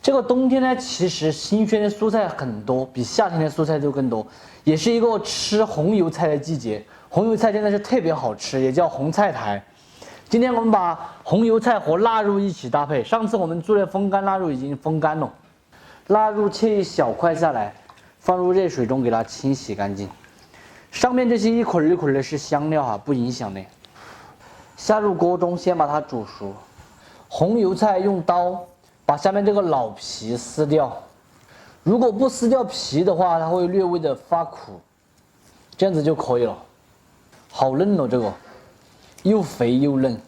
这个冬天呢，其实新鲜的蔬菜很多，比夏天的蔬菜都更多，也是一个吃红油菜的季节。红油菜真的是特别好吃，也叫红菜苔。今天我们把红油菜和腊肉一起搭配。上次我们做的风干腊肉已经风干了，腊肉切一小块下来，放入热水中给它清洗干净。上面这些一捆一捆的是香料啊，不影响的。下入锅中，先把它煮熟。红油菜用刀把下面这个老皮撕掉，如果不撕掉皮的话，它会略微的发苦，这样子就可以了。好嫩哦，这个又肥又嫩。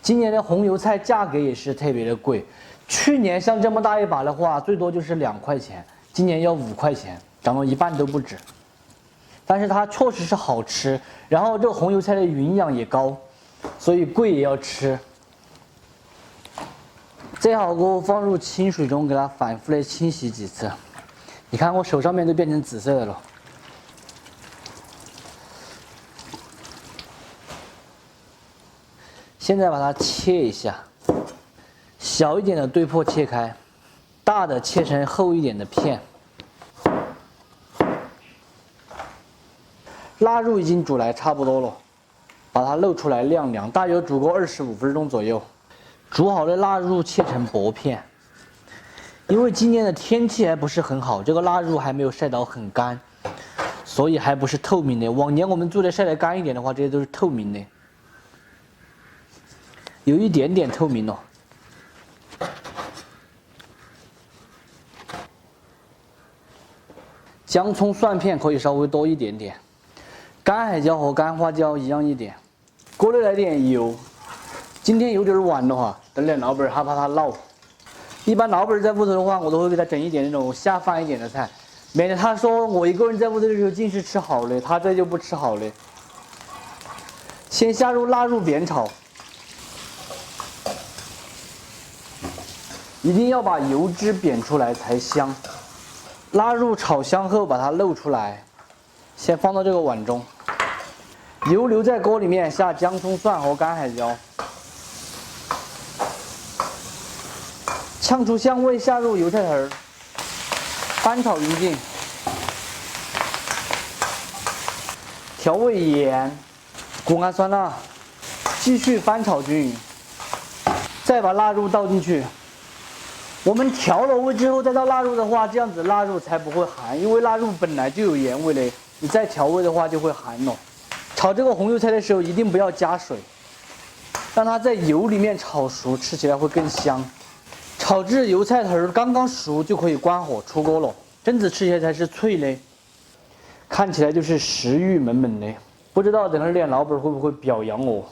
今年的红油菜价格也是特别的贵，去年像这么大一把的话，最多就是2块钱，今年要5块钱，涨了一半都不止。但是它确实是好吃，然后这个红油菜的营养也高，所以贵也要吃。这好锅放入清水中，给它反复的清洗几次。你看我手上面都变成紫色的了。现在把它切一下，小一点的对破切开，大的切成厚一点的片。腊肉已经煮来差不多了，把它露出来晾凉，大约煮个25分钟左右。煮好的腊肉切成薄片，因为今年的天气还不是很好，这个腊肉还没有晒到很干，所以还不是透明的。往年我们做的晒得干一点的话，这些都是透明的，有一点点透明了。姜葱蒜片可以稍微多一点点，干海椒和干花椒一样一点。锅里来点油。今天有点晚了哈，等点老板还怕他闹。一般老板在屋头的话，我都会给他整一点那种下饭一点的菜，免得他说我一个人在屋头的时候尽是吃好的，他这就不吃好的。先下入腊肉煸炒，一定要把油脂煸出来才香。腊肉炒香后，把它露出来，先放到这个碗中。油留在锅里面，下姜葱蒜和干海椒。炝出香味，下入油菜头儿，翻炒匀净，调味盐、谷氨酸钠，继续翻炒均匀，再把腊肉倒进去。我们调了味之后再倒腊肉的话，这样子腊肉才不会寒，因为腊肉本来就有盐味的，你再调味的话就会寒了。炒这个红油菜的时候一定不要加水，让它在油里面炒熟，吃起来会更香。炒至油菜头刚刚熟就可以关火出锅了，真子吃起来才是脆的，看起来就是食欲满满的。不知道等会儿练老板会不会表扬我？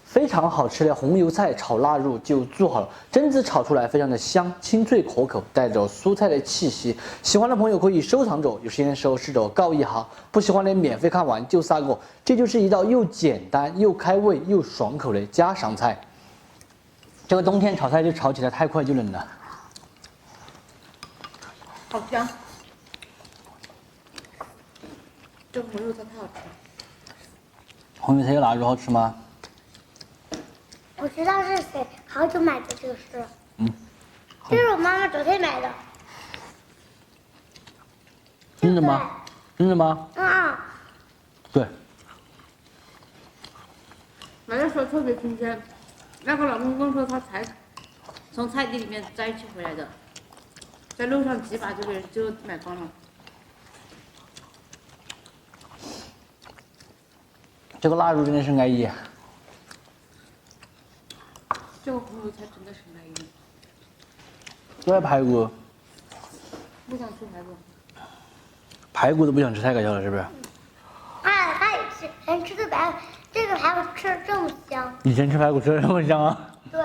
非常好吃的红油菜炒腊肉就做好了，真子炒出来非常的香，清脆可口，带着蔬菜的气息。喜欢的朋友可以收藏着，有时间的时候试着告一下。不喜欢的免费看完就撒个，这就是一道又简单又开胃又爽口的家常菜。这个冬天炒菜就炒起来太快就冷了，好香！这个红油菜太好吃了。红油菜有腊肉好吃吗？我知道是谁，好久买的就是。这是我妈妈昨天买的。真的吗？真的吗？对。买的时候特别新鲜。那个老公公说他才从菜地里面摘取回来的，在路上几把就买光了。这个腊肉真的是安逸。这个红油菜真的是安逸。我爱排骨。不想吃排骨。排骨都不想吃，太搞笑了，是不是？他以前吃的排骨，这个排骨吃的这么香。以前吃排骨吃的这么香啊？对。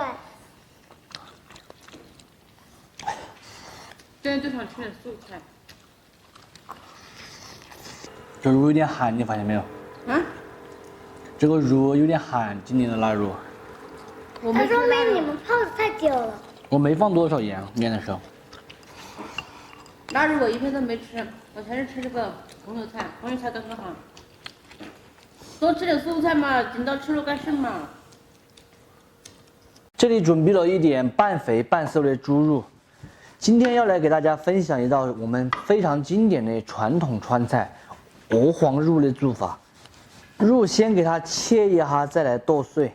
现在就想吃点素菜。这肉有点寒，你发现没有？这个肉有点寒，今年的腊肉。他说明你们泡的太久了。我没放多少盐，腌的时候。腊肉我一片都没吃，我全是吃这个红油菜，红油菜刚刚好。多吃点素菜嘛，紧到吃肉干剩嘛。这里准备了一点半肥半瘦的猪肉，今天要来给大家分享一道我们非常经典的传统川菜鹅黄肉的做法。肉先给它切一下，再来剁碎。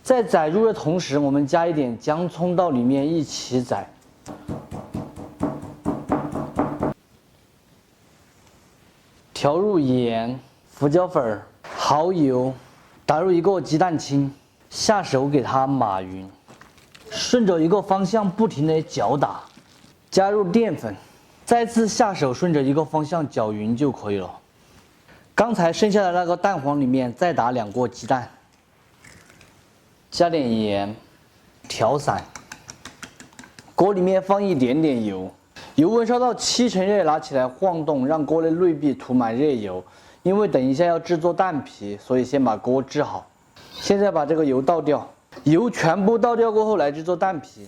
在宰肉的同时，我们加一点姜葱到里面一起宰。调入盐、胡椒粉、蚝油，打入一个鸡蛋清，下手给它码匀，顺着一个方向不停地搅打，加入淀粉，再次下手顺着一个方向搅匀就可以了。刚才剩下的那个蛋黄里面再打2个鸡蛋，加点盐，调散。锅里面放一点点油，油温烧到7成热，拿起来晃动，让锅的内壁涂满热油。因为等一下要制作蛋皮，所以先把锅制好。现在把这个油倒掉，油全部倒掉过后来制作蛋皮。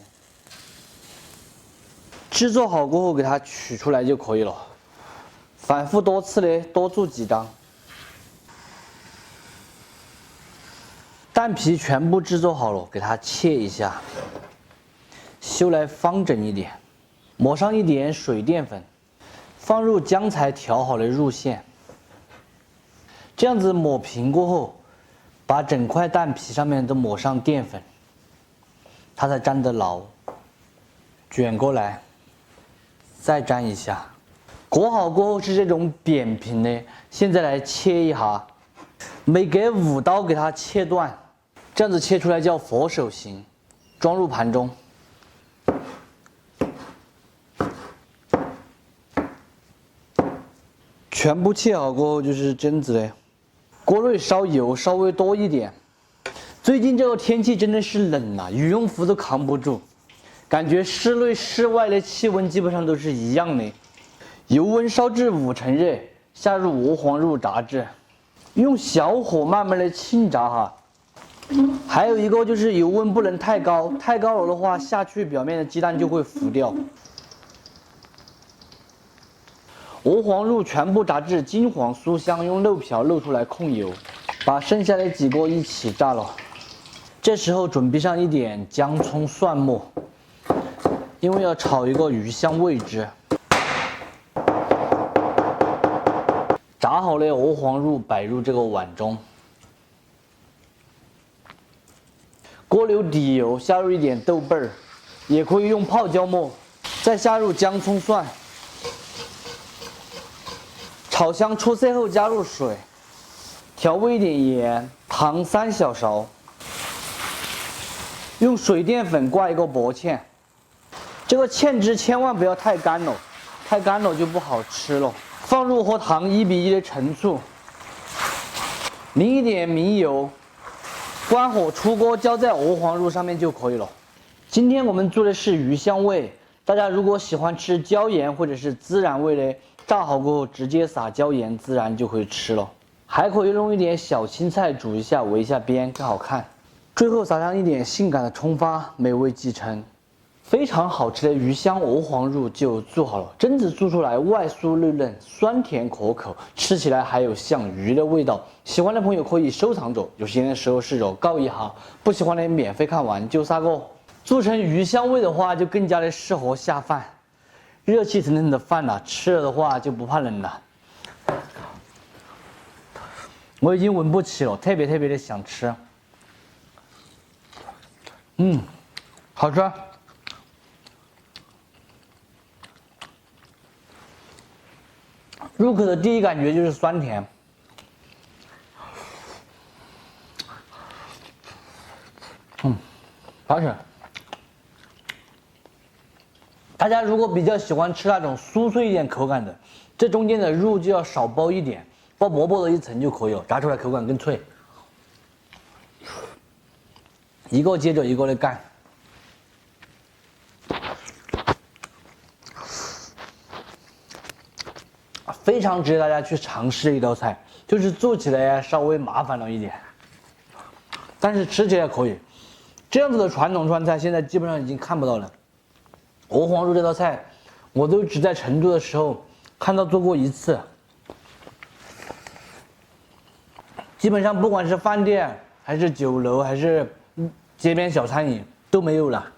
制作好过后给它取出来就可以了。反复多次的多做几张。蛋皮全部制作好了，给它切一下，修来方整一点，抹上一点水淀粉，放入刚才调好的肉馅。这样子抹平过后，把整块蛋皮上面都抹上淀粉，它才粘得牢。卷过来，再粘一下。裹好过后是这种扁平的，现在来切一下，每隔5刀给它切断，这样子切出来叫佛手形，装入盘中。全部切好过后就是蒸子嘞，锅内烧油稍微多一点。最近这个天气真的是冷啊，羽绒服都扛不住，感觉室内室外的气温基本上都是一样的。油温烧至5成热，下入鹅黄肉炸至，用小火慢慢的轻炸哈。还有一个就是油温不能太高，太高了的话下去表面的鸡蛋就会糊掉。鹅黄肉全部炸至金黄酥香，用漏瓢漏出来控油，把剩下的几个一起炸了。这时候准备上一点姜葱蒜末，因为要炒一个鱼香味汁。炸好的鹅黄肉摆入这个碗中，锅留底油，下入一点豆瓣儿，也可以用泡椒末，再下入姜葱蒜。炒香出色后加入水，调味一点盐，糖3小勺，用水淀粉挂一个薄芡。这个芡汁千万不要太干了，太干了就不好吃了。放入和糖1比1的陈醋，淋一点明油，关火出锅，浇在鹅黄肉上面就可以了。今天我们做的是鱼香味，大家如果喜欢吃椒盐或者是孜然味的，炸好过后直接撒椒盐孜然就可以吃了。还可以弄一点小青菜煮一下，围一下边更好看。最后撒上一点性感的葱花，美味继承。非常好吃的鱼香鹅黄肉就做好了，蒸子做出来外酥内嫩，酸甜可口，吃起来还有像鱼的味道。喜欢的朋友可以收藏着，有时间的时候试着告一下，不喜欢的免费看完就撒个。做成鱼香味的话，就更加的适合下饭，热气腾腾的饭了，吃了的话就不怕冷了。我已经闻不起了，特别的想吃。好吃。入口的第一感觉就是酸甜，好吃。大家如果比较喜欢吃那种酥脆一点口感的，这中间的肉就要少包一点，包薄薄的一层就可以了，炸出来口感更脆。一个接着一个的干。非常值得大家去尝试的一道菜，就是做起来稍微麻烦了一点，但是吃起来可以。这样子的传统川菜现在基本上已经看不到了。鹅黄肉这道菜，我都只在成都的时候看到做过1次，基本上不管是饭店还是酒楼还是街边小餐饮都没有了。